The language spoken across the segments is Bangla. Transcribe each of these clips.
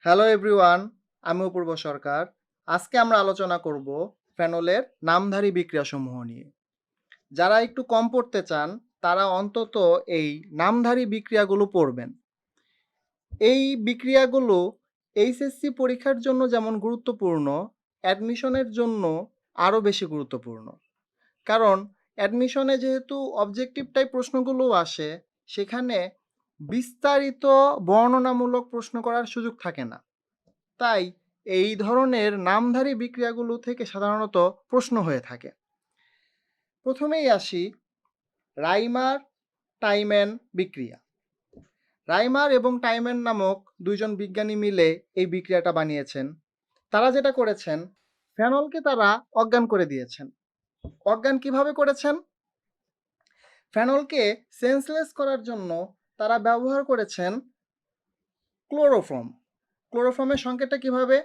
হ্যালো এভরিওয়ান, আমি অপূর্ব সরকার। আজকে আমরা আলোচনা করব ফেনলের নামধারী বিক্রিয়াসমূহ নিয়ে। যারা একটু কম পড়তে চান, তারা অন্তত এই নামধারী বিক্রিয়াগুলো পড়বেন। এই বিক্রিয়াগুলো এইচএসসি পরীক্ষার জন্য যেমন গুরুত্বপূর্ণ, অ্যাডমিশনের জন্য আরও বেশি গুরুত্বপূর্ণ। কারণ অ্যাডমিশনে যেহেতু অবজেক্টিভ টাইপ প্রশ্নগুলো আসে, সেখানে বিস্তারিত বর্ণনামূলক প্রশ্ন করার সুযোগ থাকে না। তাই এই ধরনের নামধারী বিক্রিয়াগুলো থেকে সাধারণত প্রশ্ন হয়ে থাকে। প্রথমেই আসি রাইমার টাইম্যান বিক্রিয়া। রাইমার এবং টাইম্যান নামক দুইজন বিজ্ঞানী মিলে এই বিক্রিয়াটা বানিয়েছেন। তারা যেটা করেছেন, ফেনলকে তারা অজ্ঞান করে দিয়েছেন। অজ্ঞান কিভাবে করেছেন? ফেনলকে সেন্সলেস করার জন্য তারা ব্যবহার করেছেন ক্লোরোফর্ম। ক্লোরোফর্মের সংকেতটা কিভাবে?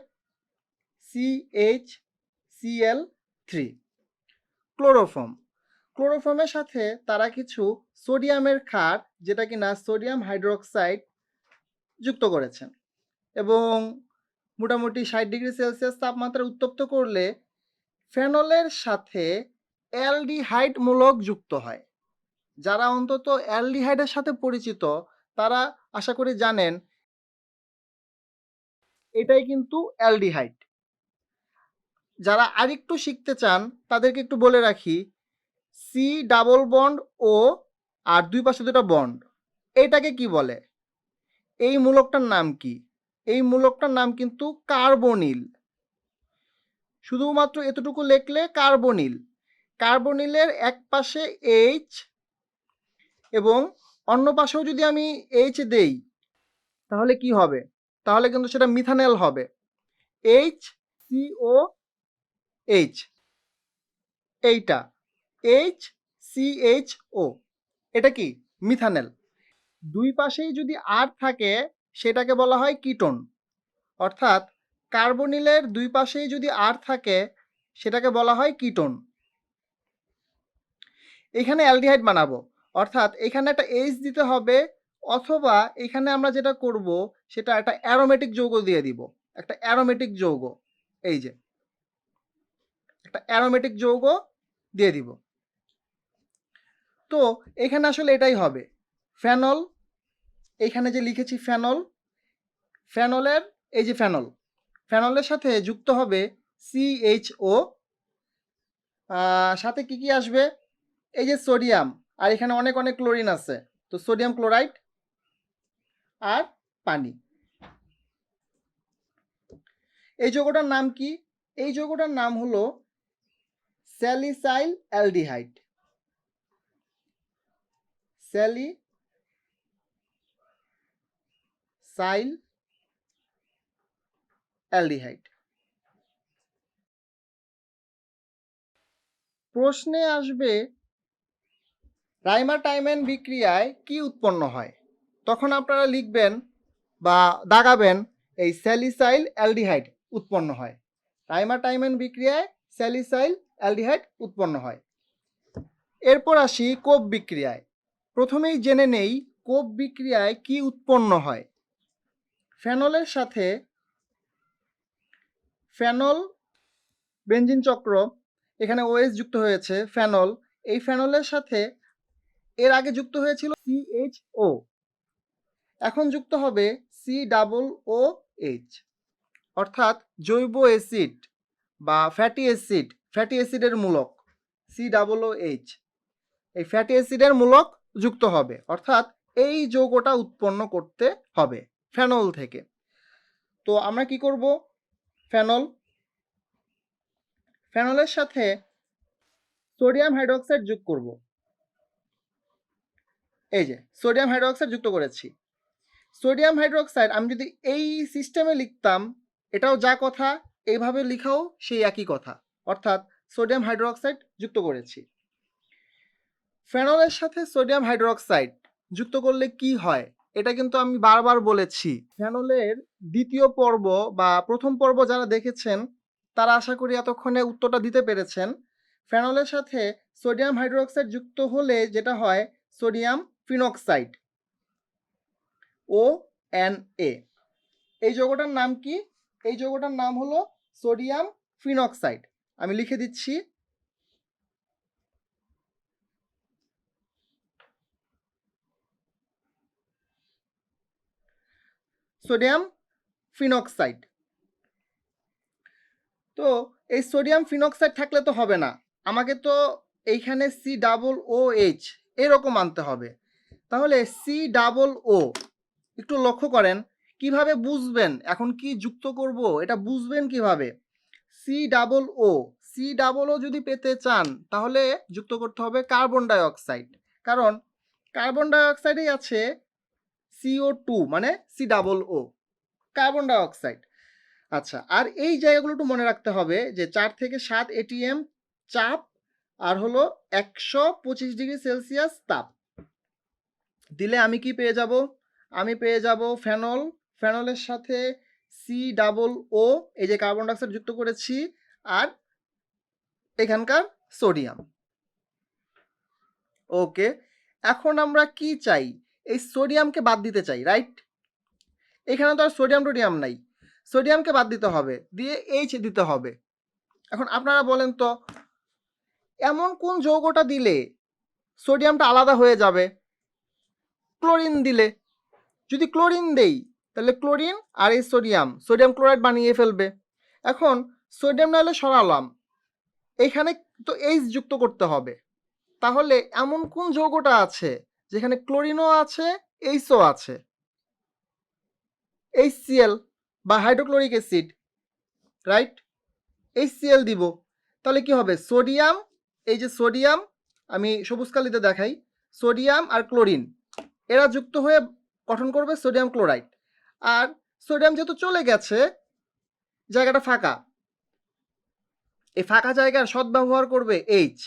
CH-Cl3। ক্লোরোফর্ম। ক্লোরোফর্মের সাথে তারা কিছু সোডিয়ামের ক্ষার, যেটা কিনা সোডিয়াম হাইড্রোক্সাইড, যুক্ত করেছেন এবং মোটামুটি 60°C তাপমাত্রা উত্তপ্ত করলে ফেনলের সাথে অ্যালডিহাইড মূলক যুক্ত হয়। যারা অন্তত অ্যালডিহাইডের সাথে পরিচিত, তারা আশা করি জানেন এটাই কিন্তু অ্যালডিহাইড। যারা আরেকটু শিখতে চান, তাদেরকে একটু বলে রাখি, সি ডাবল বন্ড ও আর দুই পাশে দুটো বন্ড, এইটাকে কি বলে? এই মূলকটার নাম কি? এই মূলকটার নাম কিন্তু কার্বনিল। শুধুমাত্র এতটুকু লিখলে কার্বনিল। কার্বনিলের এক পাশে এইচ এবং অন্য পাশেও যদি আমি এইচ দেই, তাহলে কি হবে? তাহলে কিন্তু সেটা মিথানেল হবে। HCOH, এইটা HCHO, এটা কি? মিথানেল। দুই পাশেই যদি আর থাকে, সেটাকে বলা হয় কিটোন। অর্থাৎ কার্বনিলের দুই পাশেই যদি আর থাকে, সেটাকে বলা হয় কিটোন। এখানে অ্যালডিহাইড বানাবো, অর্থাৎ এখানে একটা এইচ দিতে হবে, অথবা এখানে আমরা যেটা করব সেটা একটা অ্যারোমেটিক যৌগ দিয়ে দিব। একটা অ্যারোমেটিক যৌগ, এই যে একটা অ্যারোমেটিক যৌগ দিয়ে দিব। তো এখানে আসলে এটাই হবে ফেনল। এখানে যে লিখেছি ফেনল, ফেনলের এই যে ফেনল, ফেনলের সাথে যুক্ত হবে CHO, সাথে কি কি আসবে? এই যে সোডিয়াম, আর এখানে অনেক অনেক ক্লোরিন আছে, তো সোডিয়াম ক্লোরাইড আর পানি। এই যৌগটার নাম কি? এই যৌগটার নাম হলো স্যালিসাইল অ্যালডিহাইড। স্যালিসাইল অ্যালডিহাইড। প্রশ্নে আসবে রাইমার টাইম্যান বিক্রিয়ায় কি উৎপন্ন হয়? তখন আপনারা লিখবেন বা দাগাবেন এই স্যালিসাইল অ্যালডিহাইড উৎপন্ন হয়। রাইমার টাইম্যান বিক্রিয়ায় স্যালিসাইল অ্যালডিহাইড উৎপন্ন হয়। এরপর আসি কোপ বিক্রিয়ায়। প্রথমেই জেনে নেই কোপ বিক্রিয়ায় কি উৎপন্ন হয়। ফেনলের সাথে ফেনল বেঞ্জিন চক্র, এখানে ওএস যুক্ত হয়েছে ফেনল। এই ফেনলের সাথে এর আগে যুক্ত হয়েছিল CHO, এখন যুক্ত হবে COOH, অর্থাৎ জৈব অ্যাসিড বা ফ্যাটি অ্যাসিড, ফ্যাটি অ্যাসিডের মূলক COOH। এই ফ্যাটি অ্যাসিডের মূলক যুক্ত হবে, অর্থাৎ এই যৌগটা উৎপন্ন করতে হবে ফেনল থেকে। তো আমরা কি করব? ফেনলের সাথে সোডিয়াম হাইড্রোক্সাইড যোগ করব। এই যে সোডিয়াম হাইড্রোক্সাইড যুক্ত করেছি। সোডিয়াম হাইড্রোক্সাইড আমি যদি এই সিস্টেমে লিখতাম, এটাও যা কথা, এইভাবে লিখাও সেই একই কথা, অর্থাৎ সোডিয়াম হাইড্রোক্সাইড যুক্ত করেছি। ফেনলের সাথে সোডিয়াম হাইড্রোক্সাইড যুক্ত করলে কি হয়, এটা কিন্তু আমি বারবার বলেছি। ফেনলের দ্বিতীয় পর্ব বা প্রথম পর্ব যারা দেখেছেন, তারা আশা করি এতক্ষণে উত্তরটা দিতে পেরেছেন। ফেনলের সাথে সোডিয়াম হাইড্রোক্সাইড যুক্ত হলে যেটা হয় সোডিয়াম ফিনক্সাইড, ONA। এই যৌগটার নাম কি? এই যৌগটার নাম হলো সোডিয়াম ফিনক্সাইড। আমি লিখে দিচ্ছি, সোডিয়াম ফিনক্সাইড। তো এই সোডিয়াম ফিনক্সাইড থাকলে তো হবে না, আমাকে তো এইখানে COOH এরকম আনতে হবে। তাহলে COO, একটু লক্ষ্য করেন কিভাবে বুঝবেন এখন কি যুক্ত করব, এটা বুঝবেন কিভাবে? COO যদি পেতে চান তাহলে যুক্ত করতে হবে কার্বন ডাইঅক্সাইড, কারণ কার্বন ডাইঅক্সাইডেই আছে CO2 মানে COO, কার্বন ডাইঅক্সাইড। আচ্ছা, আর এই জায়গাগুলো একটু মনে রাখতে হবে যে 4 থেকে 7 ATM চাপ আর হলো 125 ডিগ্রি সেলসিয়াস তাপ দিলে আমি কি পেয়ে যাব? আমি পেয়ে যাব ফেনল। ফেনলের সাথে COO, এই যে কার্বন ডাইঅক্সাইড যুক্ত করেছি, আর এখানকার সোডিয়াম। ওকে, এখন আমরা কি চাই? এই সোডিয়ামকে বাদ দিতে চাই, রাইট? এখানে তো আর সোডিয়াম টোডিয়াম নাই, সোডিয়ামকে বাদ দিতে হবে, দিয়ে H দিতে হবে। এখন আপনারা বলেন তো এমন কোন যৌগটা দিলে সোডিয়ামটা আলাদা হয়ে যাবে? ক্লোরিন দিলে। যদি ক্লোরিন দেই তাহলে ক্লোরিন আর এই সোডিয়াম ক্লোরাইড বানিয়ে ফেলবে। এখন সোডিয়াম নাহলে সরালাম, এখানে তো H যুক্ত করতে হবে। তাহলে এমন কোন যৌগটা আছে যেখানে ক্লোরিনও আছে, Hও আছে? HCl বা হাইড্রোক্লোরিক অ্যাসিড, রাইট? HCl দিব। তাহলে কি হবে? সোডিয়াম, এই যে সোডিয়াম, আমি সবুজ কালিতে দেখাই, সোডিয়াম আর ক্লোরিন এরা যুক্ত হয়ে গঠন করবে সোডিয়াম ক্লোরাইড। আর সোডিয়াম যেহেতু চলে গেছে, জায়গাটা ফাঁকা, এই ফাঁকা জায়গার সদ্ব্যবহার করবে H,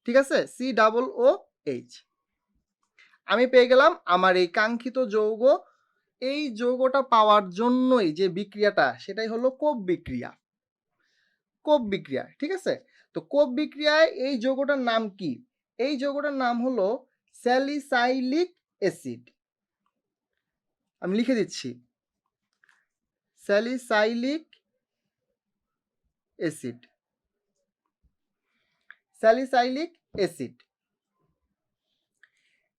ঠিক আছে? COOH। আমি পেয়ে গেলাম আমার এই কাঙ্ক্ষিত যৌগ। এই যৌগটা পাওয়ার জন্যই যে বিক্রিয়াটা, সেটাই হলো কোপ বিক্রিয়া। কোপ বিক্রিয়া, ঠিক আছে? তো কোপ বিক্রিয়ায় এই যৌগটার নাম কি? এই যৌগটার নাম হলো স্যালিসাইলিক অ্যাসিড। আমি লিখে দিচ্ছি, স্যালিসাইলিক অ্যাসিড। Salicylic acid.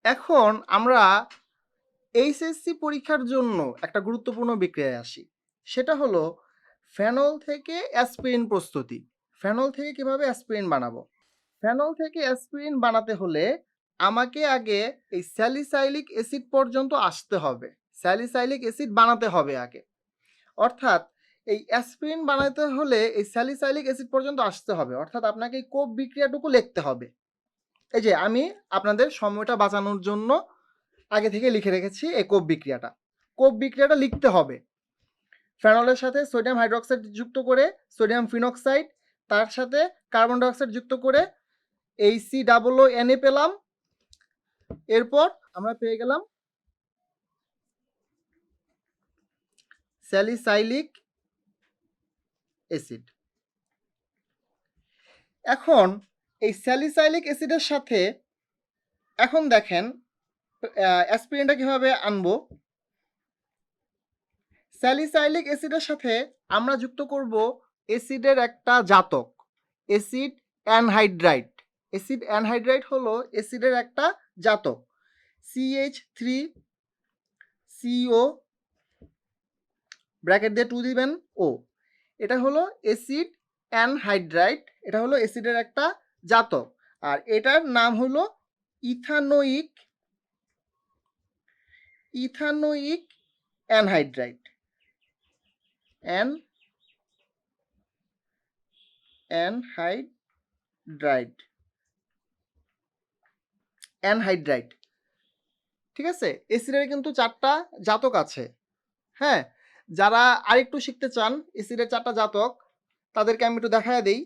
এখন আমরা এইচএসসি পরীক্ষার জন্য একটা গুরুত্বপূর্ণ বিক্রিয়ায় আসি, সেটা হলো ফেনল থেকে অ্যাসপিরিন প্রস্তুতি। ফেনল থেকে কিভাবে অ্যাসপিরিন বানাবো? ফেনল থেকে অ্যাসপিরিন বানাতে হলে আমাকে আগে এই স্যালিসাইলিক অ্যাসিড পর্যন্ত আসতে হবে, স্যালিসাইলিক অ্যাসিড বানাতে হবে আগে। অর্থাৎ এই অ্যাসপিরিন বানাতে হলে এই স্যালিসাইলিক অ্যাসিড পর্যন্ত আসতে হবে, অর্থাৎ আপনাকে এই কোপ বিক্রিয়াটুকু লিখতে হবে। এই যে আমি আপনাদের সময়টা বাঁচানোর জন্য আগে থেকে লিখে রেখেছি এই কোপ বিক্রিয়াটা। কোপ বিক্রিয়াটা লিখতে হবে, ফেনলের সাথে সোডিয়াম হাইড্রোক্সাইড যুক্ত করে সোডিয়াম ফিনক্সাইড, তার সাথে কার্বন ডাইঅক্সাইড যুক্ত করে HCOONA পেলাম। এরপর আমরা পেয়ে গেলাম স্যালিসাইলিক অ্যাসিড। এখন এই স্যালিসাইলিক অ্যাসিডের সাথে এখন দেখেন অ্যাসপিরিনটা কিভাবে আনবো। স্যালিসাইলিক অ্যাসিডের সাথে আমরা যুক্ত করব অ্যাসিডের একটা জাতক, অ্যাসিড অ্যানহাইড্রাইট। অ্যাসিড অ্যানহাইড্রাইট হলো অ্যাসিডের একটা জাতক, CH3CO ব্র্যাকেট দিয়ে 2 দিবেন O। এটা হলো অ্যাসিড অ্যানহাইড্রাইট, এটা হলো অ্যাসিডের একটা জাতক। আর এটার নাম হলো ইথানোয়িক অ্যানহাইড্রাইট। অ্যানহাইড্রাইট, ঠিক আছে? অ্যাসিডের কিন্তু 4টা জাতক আছে। হ্যাঁ, যারা আরেকটু শিখতে চান অ্যাসিডের 4টা জাতক, তাদেরকে আমি একটু দেখায় দেই।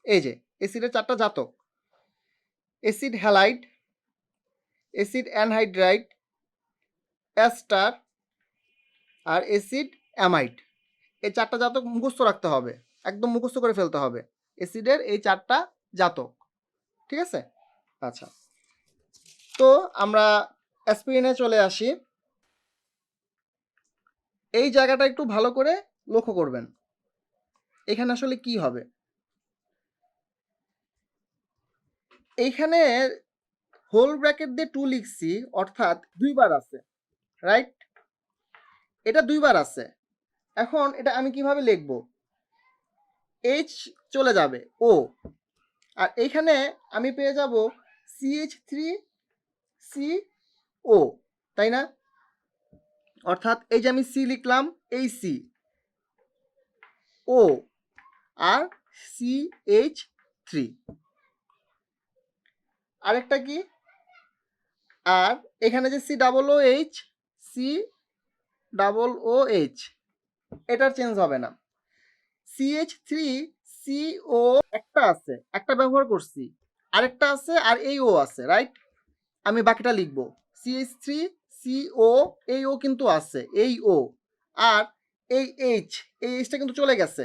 এই যে অ্যাসিডের 4টা জাতক, acid halide, acid anhydrite, ester আর অ্যাসিড অ্যামাইড। এই 4টা জাতক মুখস্থ রাখতে হবে, একদম মুখস্থ করে ফেলতে হবে অ্যাসিডের এই 4টা জাতক, ঠিক আছে? আচ্ছা, তো আমরা অ্যাসপিরিনে চলে আসি। এই জায়গাটা একটু ভালো করে লক্ষ্য করবেন, এখানে আসলে কি হবে। এইখানে হোল ব্র্যাকেট দিয়ে 2 লিখছি, অর্থাৎ দুইবার আছে, রাইট? এটা দুইবার আছে। এখন এটা আমি কিভাবে লিখব? এইচ চলে যাবে ও, আর এইখানে আমি পেয়ে যাব CH3CO, তাই না? অর্থাৎ এই যে আমি সি লিখলাম, এই সি ও আর CH3, আরেকটা কি, আর এখানে যে COOH এটার চেঞ্জ হবে না। CH3CO একটা আছে, একটা ব্যবহার করছি, আরেকটা আছে, আর এই ও আছে, রাইট? আমি বাকিটা লিখবো CH3CO, এই ও কিন্তু আছে, এই ও, আর এই এইচটা কিন্তু চলে গেছে,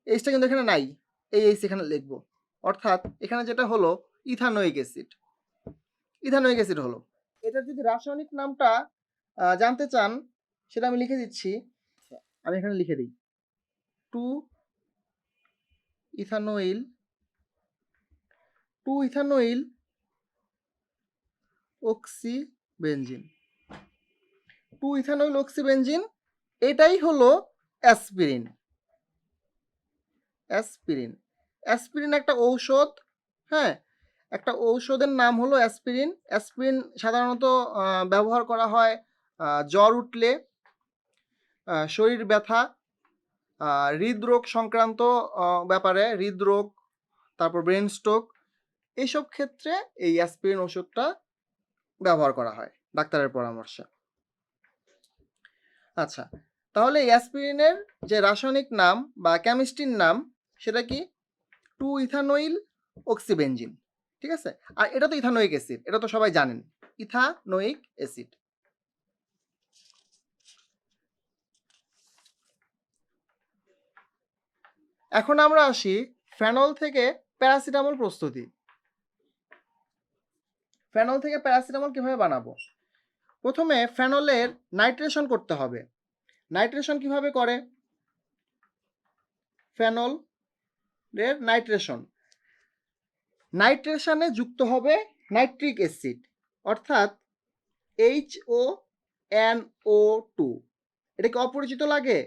এইচটা কিন্তু এখানে নাই, এই এইচ এখানে লিখবো। অর্থাৎ এখানে যেটা হলো ইথানোয়িক অ্যাসিড, ইথানোয়িক অ্যাসিড হলো। এটার যদি রাসায়নিক নামটা জানতে চান, সেটা আমি লিখে দিচ্ছি। আমি এখানে লিখে দিই 2 ইথানোইল 2 ইথানোইল অক্সিবেনজিন, 2 ইথানোইল অক্সিবেনজিন, এটাই হলো অ্যাসপিরিন। অ্যাসপিরিন, অ্যাসপিরিন একটা ঔষধ, হ্যাঁ, একটা ঔষধের নাম হলো অ্যাসপিরিন। অ্যাসপিরিন সাধারণত ব্যবহার করা হয় জ্বর উঠলে, শরীর ব্যথা, হৃদরোগ সংক্রান্ত ব্যাপারে, হৃদরোগ, তারপর ব্রেন স্ট্রোক, এইসব ক্ষেত্রে এই অ্যাসপিরিন ওষুধটা ব্যবহার করা হয় ডাক্তারের পরামর্শে। আচ্ছা, তাহলে এই অ্যাসপিরিনের যে রাসায়নিক নাম বা কেমিস্ট্রির নাম, সেটা কি? 2 ইথানোইল অক্সিবেনজিন, ঠিক আছে? আর এটা তো ইথানোয়িক অ্যাসিড, এটা তো সবাই জানেন, ইথানোয়িক অ্যাসিড। এখন আমরা আসি ফেনল থেকে প্যারাসিটামল প্রস্তুতি। ফেনল থেকে প্যারাসিটামল কিভাবে বানাবো? প্রথমে ফেনলের নাইট্রেশন করতে হবে। নাইট্রেশন কিভাবে করে? ফেনলের নাইট্রেশনে যুক্ত হবে নাইট্রিক অ্যাসিড, অর্থাৎ HONO2। এটা কি অপরিচিত লাগে?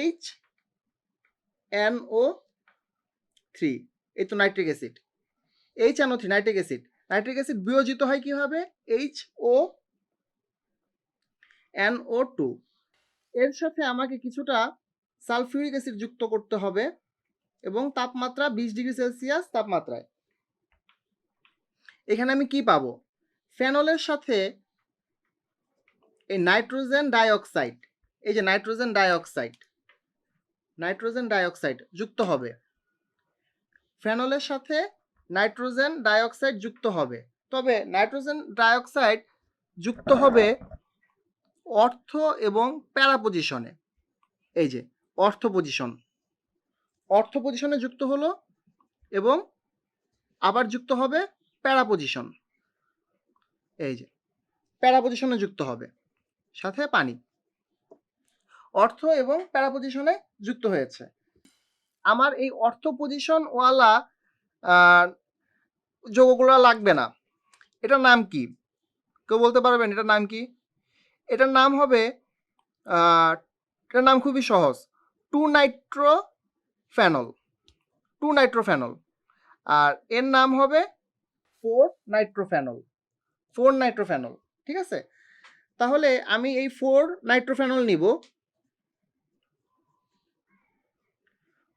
HNO3, এই তো nitric acid, HNO3 nitric acid. Nitric acid বিয়োজিত হয় কিভাবে? HONO2। এর সাথে আমাকে কিছুটা সালফিউরিক অ্যাসিড যুক্ত করতে হবে, এবং তাপমাত্রা 20°C তাপমাত্রায়। এখানে আমি কি পাবো? ফেনলের সাথে এই নাইট্রোজেন ডাইঅক্সাইড, এই যে নাইট্রোজেন ডাইঅক্সাইড যুক্ত হবে। ফেনলের সাথে নাইট্রোজেন ডাইঅক্সাইড যুক্ত হবে, তবে নাইট্রোজেন ডাইঅক্সাইড যুক্ত হবে অর্থ এবং প্যারা পজিশনে। এই যে অর্থ পজিশনে যুক্ত হলো, এবং আবার যুক্ত হবে প্যারা পজিশন, এই যে প্যারা পজিশনে যুক্ত হবে, সাথে পানি, অর্থ এবং প্যারা পজিশনে যুক্ত হয়েছে। আমার এই অর্থ পজিশন ওয়ালা যৌগগুলো লাগবে না। এটার নাম কি? কেউ বলতে পারবেন এটার নাম কি? এটার নাম হবে, এটার নাম খুবই সহজ, 2 নাইট্রোফেনল। 2 নাইট্রোফেনল, আর এর নাম হবে 4 নাইট্রোফেনল। 4 নাইট্রোফেনল, ঠিক আছে? তাহলে আমি এই 4 নাইট্রোফেনল নিব।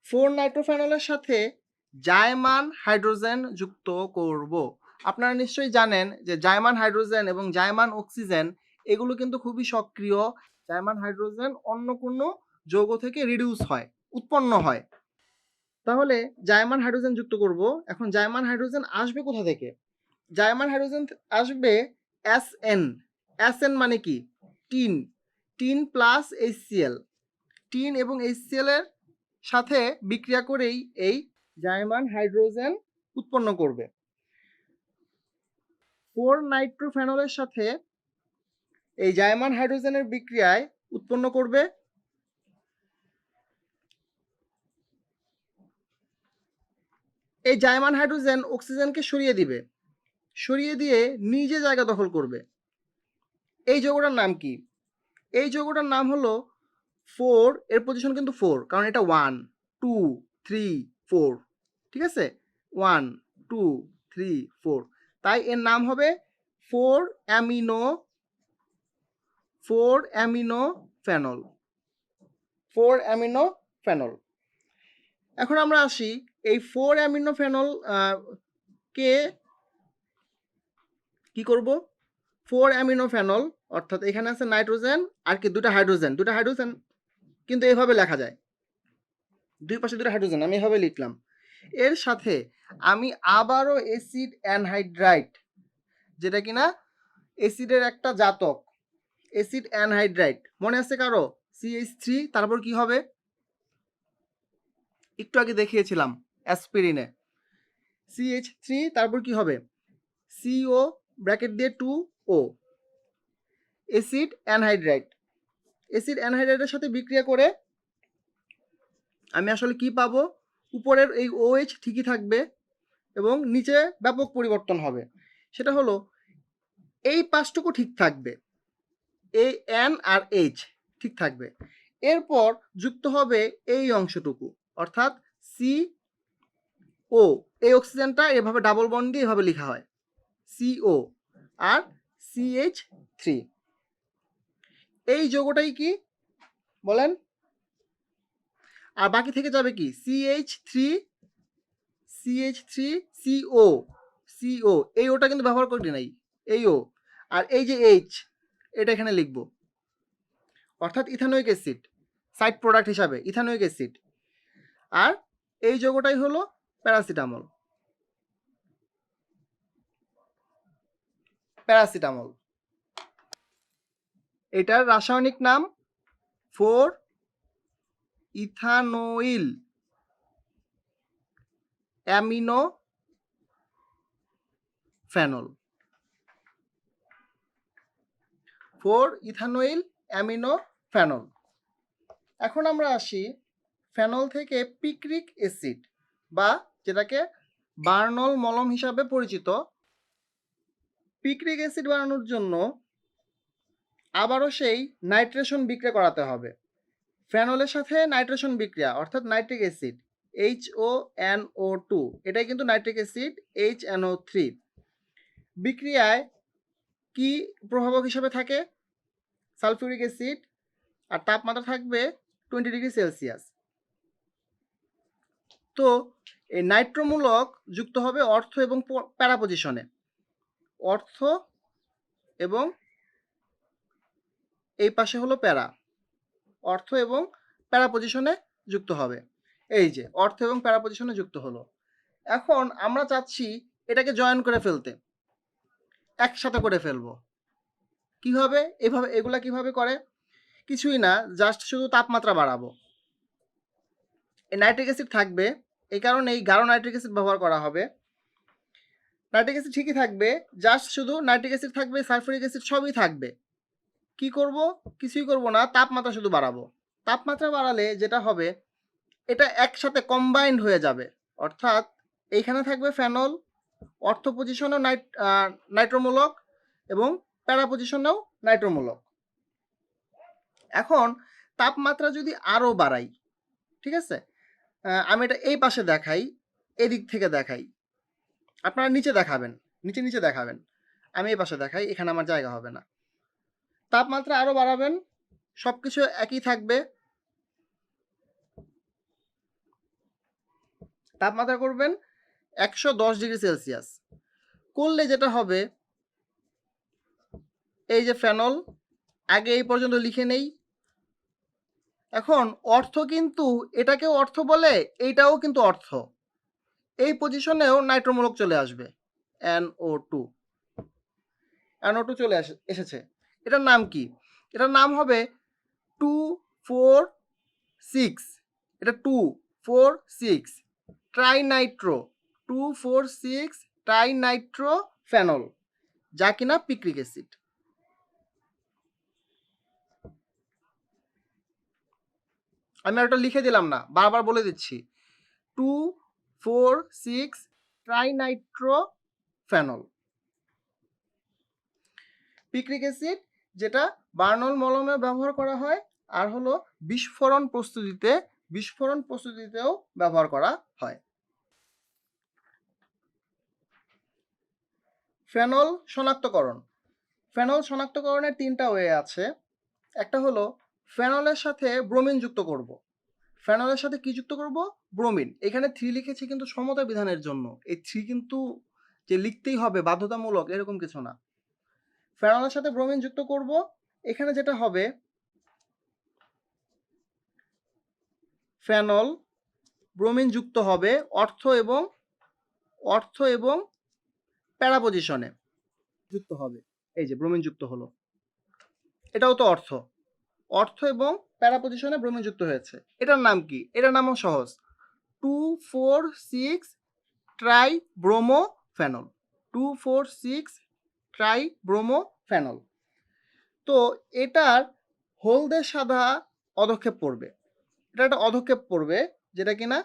4 নাইট্রোফেনলের সাথে জায়মান হাইড্রোজেন যুক্ত করব। আপনারা নিশ্চয়ই জানেন যে জায়মান হাইড্রোজেন এবং জায়মান অক্সিজেন এগুলো কিন্তু খুবই সক্রিয়। জায়মান হাইড্রোজেন অন্য কোনো যৌগ থেকে রিডিউস হয়, উৎপন্ন হয়। তাহলে জায়মান হাইড্রোজেন যুক্ত করব। এখন জায়মান হাইড্রোজেন আসবে কোথা থেকে? জায়মান হাইড্রোজেন আসবে Sn। Sn মানে কি? Tin, tin plus HCl। Tin এবং HCl এর সাথে বিক্রিয়া করেই এই জায়মান হাইড্রোজেন উৎপন্ন করবে। 4 নাইট্রোফেনলের সাথে এই জায়মান হাইড্রোজেনের বিক্রিয়ায় উৎপন্ন করবে এই জাইমান হাইড্রোজেন অক্সিজেনকে সরিয়ে দিবে, সরিয়ে দিয়ে নিজে জায়গা দখল করবে। এই যৌগটার নাম কি? এই যৌগটার নাম হলো 4, এর পজিশন কিন্তু 4, কারণ এটা 1 2 3 4, ঠিক আছে, 1 2 3 4, তাই এর নাম হবে 4 অ্যামিনো ফেনল, 4 অ্যামিনো ফেনল। এখন আমরা আসি এই 4 অ্যামিনো ফেনল কে কি করব? 4 অ্যামিনো ফেনল, অর্থাৎ এখানে আছে নাইট্রোজেন আর কি দুটো হাইড্রোজেন কিন্তু এভাবে লেখা যায়, দুই পাশে দুটো হাইড্রোজেন, আমি এভাবে লিখলাম। এর সাথে আমি আবারও অ্যাসিড অ্যানহাইড্রাইট, যেটা কিনা অ্যাসিডের একটা জাতক, অ্যাসিড অ্যানহাইড্রাইট মনে আছে কারো? CH3, তারপর কি হবে? একটু আগে দেখিয়েছিলাম অ্যাসপিরিনে, CH3, তারপর কি হবে? CO ব্র্যাকেট দিয়ে 2O, অ্যাসিড অ্যানহাইড্রাইট। অ্যাসিড অ্যানহাইড্রাইটের সাথে বিক্রিয়া করে আমি আসলে কি পাবো? উপরের এই OH ঠিকই থাকবে এবং নিচে ব্যাপক পরিবর্তন হবে। সেটা হলো এই পাঁচটুকু ঠিক থাকবে, এই N আর H ঠিক থাকবে। এরপর যুক্ত হবে এই অংশটুকু, অর্থাৎ CO, এই অক্সিজেনটা এভাবে ডাবল বন্ড দিয়ে এভাবে লেখা হয় CO আর CH3। এই যৌগটাই কি বলেন? আর বাকি থেকে যাবে কি? CH3CO, এই ওটা কিন্তু ব্যবহার করি নাই, এই ও, আর এই যে H, এটা এখানে লিখবো, অর্থাৎ ইথানোয়িক অ্যাসিড, সাইড প্রোডাক্ট হিসাবে ইথানোয়িক অ্যাসিড। আর এই যৌগটাই হলো প্যারাসিটামল, এটার রাসায়নিক নাম 4 ইথানোইল অ্যামিনো ফেনল, 4 ইথানোইল অ্যামিনো ফেনল। এখন আমরা আসি ফেনল থেকে পিক্রিক অ্যাসিড, বা যেটাকে বার্নল মলম হিসাবে পরিচিত। পিক্রিক অ্যাসিড বানানোর জন্য আবারও সেই নাইট্রেশন বিক্রিয়া করাতে হবে। ফেনলের সাথে নাইট্রেশন বিক্রিয়া, অর্থাৎ নাইট্রিক অ্যাসিড HONO2, এটাই কিন্তু নাইট্রিক অ্যাসিড HNO3। বিক্রিয়ায় কি প্রভাবক হিসাবে থাকে? সালফিউরিক অ্যাসিড, আর তাপমাত্রা থাকবে 20 ডিগ্রি সেলসিয়াস। তো এই নাইট্রোমূলক যুক্ত হবে অর্থ এবং প্যারা পজিশনে, অর্থ এবং এই পাশে হলো প্যারা, অর্থ এবং প্যারা পজিশনে যুক্ত হবে। এই যে অর্থ এবং প্যারা পজিশনে যুক্ত হলো। এখন আমরা চাচ্ছি এটাকে জয়েন করে ফেলতে, একসাথে করে ফেলবো। কিভাবে? এভাবে। এগুলা কিভাবে করে? কিছুই না, জাস্ট শুধু তাপমাত্রা বাড়াবো। এই নাইট্রিক অ্যাসিড থাকবে, এই কারণেই গাঢ় নাইট্রিক অ্যাসিড ব্যবহার করা হবে। নাইট্রিক অ্যাসিড ঠিকই থাকবে, জাস্ট শুধু নাইট্রিক অ্যাসিড থাকবে, সালফিউরিক অ্যাসিড সবই থাকবে। কি করব? কিছুই করব না, তাপমাত্রা শুধু বাড়াবো। তাপমাত্রা বাড়ালে যেটা হবে, এটা একসাথে কম্বাইন্ড হয়ে যাবে, অর্থাৎ এইখানে থাকবে ফেনল, অর্থ পজিশনেও নাইট্রোমূলক এবং প্যারা পজিশনেও নাইট্রোমূলক। এখন তাপমাত্রা যদি আরও বাড়াই, ঠিক আছে, আমি এটা এই পাশে দেখাই, এদিক থেকে দেখাই, আপনারা নিচে দেখাবেন, নিচে দেখাবেন, আমি এই পাশে দেখাই, এখানে আমার জায়গা হবে না। তাপমাত্রা আরও বাড়াবেন, সব কিছু একই থাকবে, তাপমাত্রা করবেন 110 ডিগ্রি সেলসিয়াস। করলে যেটা হবে, এই যে ফেনল, আগে এই পর্যন্ত লিখে নেই। এখন অর্থ কিন্তু এটাকেও অর্থ বলে, এইটাও কিন্তু অর্থ। এই পজিশনেও নাইট্রোমূলক চলে আসবে, NO2 চলে এসেছে। এটার নাম কি? এটার নাম হবে 2,4,6, এটা 2,4,6 ট্রাইনাইট্রো, 2,4,6 ট্রাইনাইট্রো ফেনল, যা কিনা পিক্রিক অ্যাসিড। আমি আর এটা লিখে দিলাম না, বারবার বলে দিচ্ছি, 2,4,6 ট্রাইনাইট্রোফেনল। পিক্রিক অ্যাসিড যেটা বার্নল মলমে ব্যবহার করা হয়, আর হলো বিস্ফোরণ প্রস্তুতিতেও ব্যবহার করা হয়। ফেনল শনাক্তকরণ। ফেনল শনাক্তকরণের 3টা ওয়ে আছে। একটা হলো ফেনলের সাথে ব্রোমিন যুক্ত করব। ফেনলের সাথে কি যুক্ত করব? ব্রোমিন। এখানে 3 লিখেছি কিন্তু সমতা বিধানের জন্য। এই 3 কিন্তু যে লিখতেই হবে বাধ্যতামূলক এরকম কিছু না। ফেনলের সাথে ব্রোমিন যুক্ত করব। এখানে যেটা হবে, ফেনল ব্রোমিন যুক্ত হবে অর্থ এবং প্যারা পজিশনে যুক্ত হবে। এই যে ব্রোমিন যুক্ত হলো, এটাও তো অর্থ এবং প্যারা পজিশনে ব্রোমিন যুক্ত হয়েছে। এটার নাম কি? এটার নামও সহজ, 2,4,6 ট্রাই ব্রোমোফেনল। 2,4,6 try bromophenol. তো এটার হলদে সাদা অধক্ষেপ পড়বে। এটা একটা অধক্ষেপ পড়বে যেটা কিনা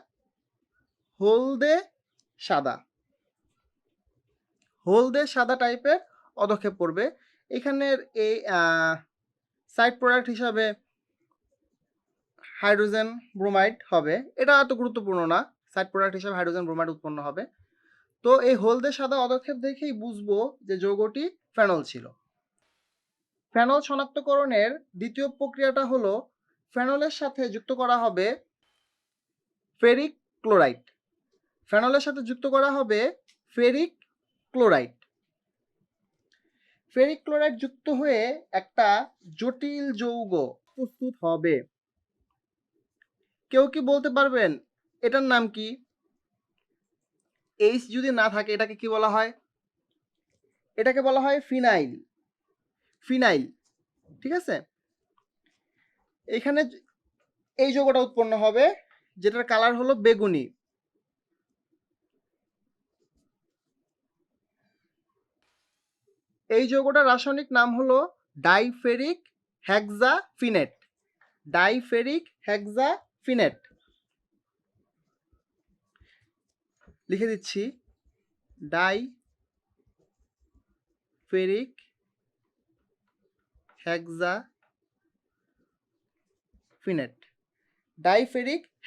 হলদে সাদা টাইপের অধক্ষেপ পড়বে। এখানের এই সাইড প্রোডাক্ট হিসাবে হাইড্রোজেন ব্রোমাইড হবে। এটা এত গুরুত্বপূর্ণ না, সাইড প্রোডাক্ট হিসাবে হাইড্রোজেন ব্রোমাইড উৎপন্ন হবে। তো এই হলদে সাদা অধক্ষেপ দেখেই বুঝবো যে যৌগটি ফেনল ছিল। ফেনল শনাক্তকরণের দ্বিতীয় প্রক্রিয়াটা হলো ফেনলের সাথে যুক্ত করা হবে ফেরিক ক্লোরাইড। ফেনলের সাথে যুক্ত করা হবে ফেরিক ক্লোরাইড। ফেরিক ক্লোরাইড যুক্ত হয়ে একটা জটিল যৌগ প্রস্তুত হবে। কেউ কি বলতে পারবেন এটার নাম কি? এইচ যদি না থাকে এটাকে কি বলা হয়? এটাকে বলা হয় ফিনাইল। ঠিক আছে? এখানে এই যৌগটা উৎপন্ন হবে যেটার কালার হলো বেগুনি। এই যৌগটার রাসায়নিক নাম হলো ডাইফেরিক হেক্সাফিনেট। লিখে দিচ্ছি, ডাইফেরিক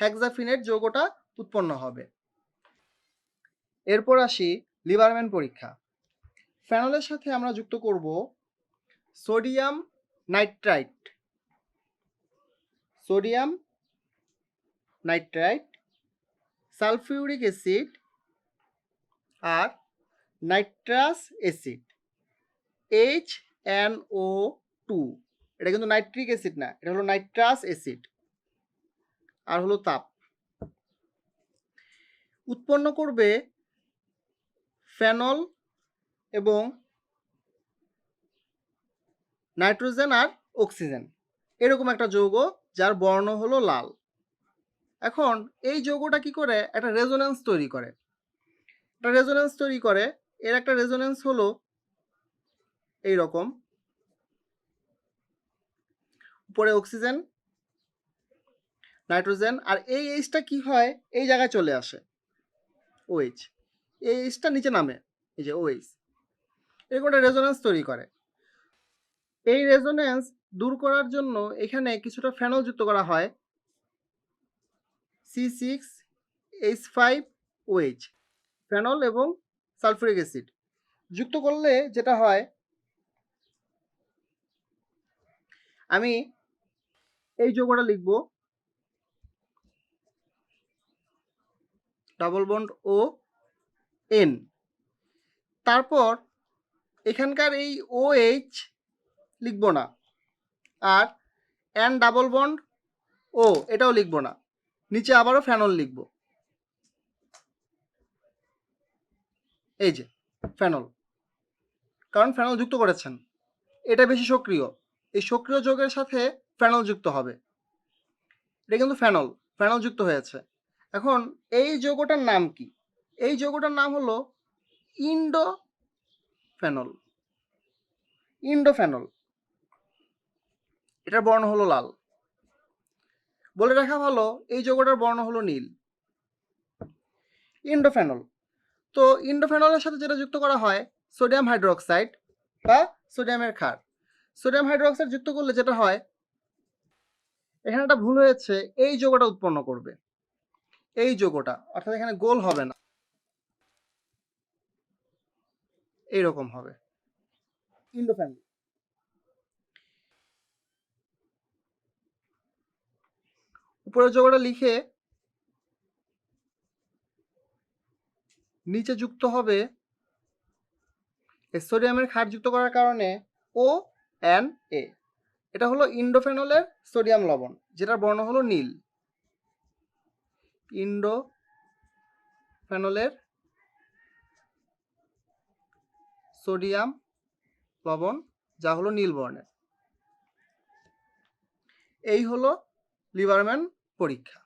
হেক্সাফিনেট যৌগটা উৎপন্ন হবে। এরপর আসি লিবারম্যান পরীক্ষা। ফেনলের সাথে আমরা যুক্ত করব সোডিয়াম নাইট্রাইট, সালফিউরিক অ্যাসিড আর নাইট্রাস অ্যাসিড HNO2। এটা কিন্তু নাইট্রিক অ্যাসিড না, এটা হলো নাইট্রাস অ্যাসিড। আর হলো তাপ। উৎপন্ন করবে ফেনল এবং নাইট্রোজেন আর অক্সিজেন, এরকম একটা যৌগ যার বর্ণ হলো লাল। এখন এই যৌগটা কি করে? একটা রেজোন্যান্স তৈরি করে। এর একটা রেজোন্যান্স হলো এই রকম, উপরে অক্সিজেন, নাইট্রোজেন, আর এই এইচটা কি হয়? এই জায়গায় চলে আসে, OH। এই এইচটা নিচে নামে, এই যে OH। এরকম একটা রেজোন্যান্স তৈরি করে। এই রেজোন্যান্স দূর করার জন্য এখানে কিছুটা ফেনল যুক্ত করা হয়, C6H5OH। ফেনল এবং সালফিউরিক অ্যাসিড যুক্ত করলে যেটা হয়, আমি এই যৌগটা লিখব, ডাবল বন্ড ON। তারপর এখানকার এই OH লিখব না, আর N ডাবল বন্ড O এটাও লিখব না, নিচে আবারও ফেনল লিখব। এই যে ফেনল, কারণ ফেনল যুক্ত করেছেন, এটা বেশি সক্রিয়, এই সক্রিয় যৌগের সাথে ফেনল যুক্ত হবে। এটা কিন্তু ফেনল যুক্ত হয়েছে। এখন এই যৌগটার নাম কি? এই যৌগটার নাম হলো ইন্ডোফেনল। এটার বর্ণ হলো লাল। বলে রাখা ভালো, এই যৌগটার বর্ণ হলো নীল। ইন্ডোফেনল। তো ইন্ডোফেনলের সাথে যেটা যুক্ত করা হয় সোডিয়াম হাইড্রোক্সাইড বা সোডিয়ামের ক্ষার। সোডিয়াম হাইড্রোক্সাইড যুক্ত করলে যেটা হয়, এখানে একটা ভুল হয়েছে, এই যৌগটা উৎপন্ন করবে, এই যৌগটা, অর্থাৎ এখানে গোল হবে না, এইরকম হবে ইন্ডোফেনল। উপরের যৌগটা লিখে নিচে যুক্ত হবে সোডিয়ামের ক্ষার যুক্ত করার কারণে ও এন এ। এটা হলো ইন্ডোফেনলের সোডিয়াম লবণ, যেটার বর্ণ হলো নীল। ইন্ডোফেনলের সোডিয়াম লবণ, যা হলো নীল বর্ণের। এই হলো লিবারম্যান পরীক্ষা।